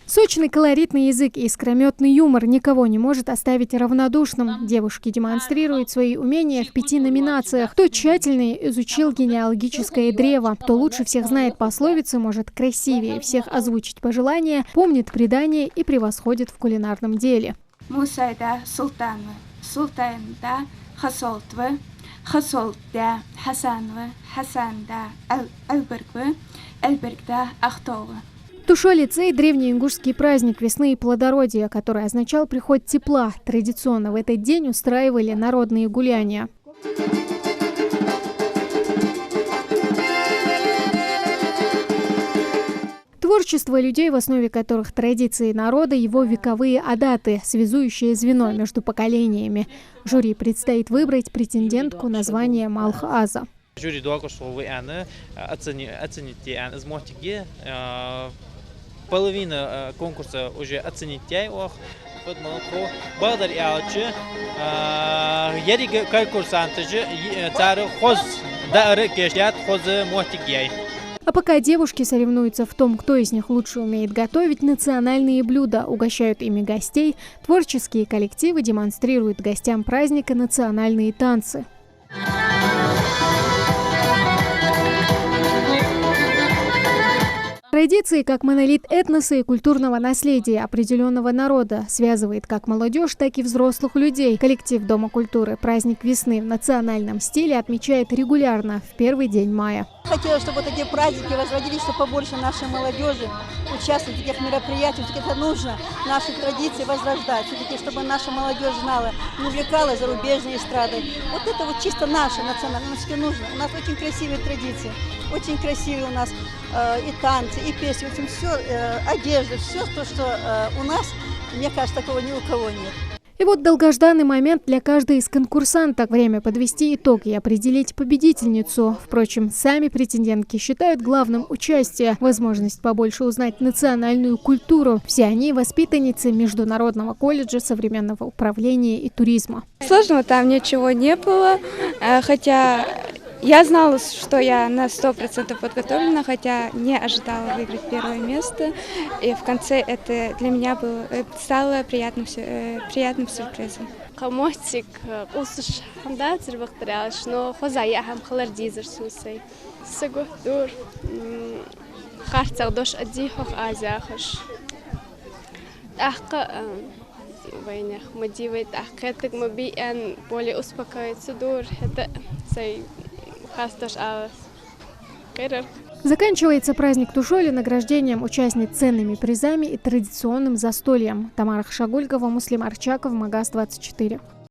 Сочный колоритный язык и искрометный юмор никого не может оставить равнодушным. Девушки демонстрируют свои умения в 5 номинациях. Кто тщательно изучил генеалогическое древо, кто лучше всех знает пословицы, может красивее всех озвучить пожелания, помнит предания и превосходит в кулинарном деле. Мусайда Султанова, Султанда Хасолтва, Хасолтда Хасанова, Хасанда Альбергва, Альбергда Ахтова. Тушу-лицей – древний ингушский праздник весны и плодородия, который означал приход тепла. Традиционно в этот день устраивали народные гуляния. Творчество людей, в основе которых традиции народа, его вековые адаты, связующее звено между поколениями. Жюри предстоит выбрать претендентку на звание Малх-Аза. Жюри половина конкурса уже оценить благодаря А пока девушки соревнуются в том, кто из них лучше умеет готовить национальные блюда, угощают ими гостей, творческие коллективы демонстрируют гостям праздника национальные танцы. Традиции как монолит этноса и культурного наследия определенного народа связывает как молодежь, так и взрослых людей. Коллектив Дома культуры праздник весны в национальном стиле отмечает регулярно в первый день мая. Хотела, чтобы такие праздники разводились, чтобы побольше нашей молодежи участвовать в таких мероприятиях. Это нужно наши традиции возрождать, все-таки, чтобы наша молодежь знала, не увлекалась зарубежной эстрадой. Вот это вот чисто наше национальное, все нужно. У нас очень красивые традиции, очень красивые у нас и танцы, и песни, в общем, все, одежда, все то, что у нас, мне кажется, такого ни у кого нет. И вот долгожданный момент для каждой из конкурсанток. Время подвести итог и определить победительницу. Впрочем, сами претендентки считают главным участие, возможность побольше узнать национальную культуру. Все они воспитанницы Международного колледжа современного управления и туризма. Сложного там ничего не было, хотя я знала, что я на 100% подготовлена, хотя не ожидала выиграть первое место. И в конце это для меня стало приятным сюрпризом. Камотик усуш ханда зербактряш, но хозая хам халардизер сусей. Сагур харцагдош адихох азяхаш. Ахка войнах мотивирует ахкетик мобиен более успокоиться дур. Это сей. Заканчивается праздник Тушоли награждением участниц ценными призами и традиционным застольем. Тамара Хшагульгова, Муслим Арчаков, Магаз 24.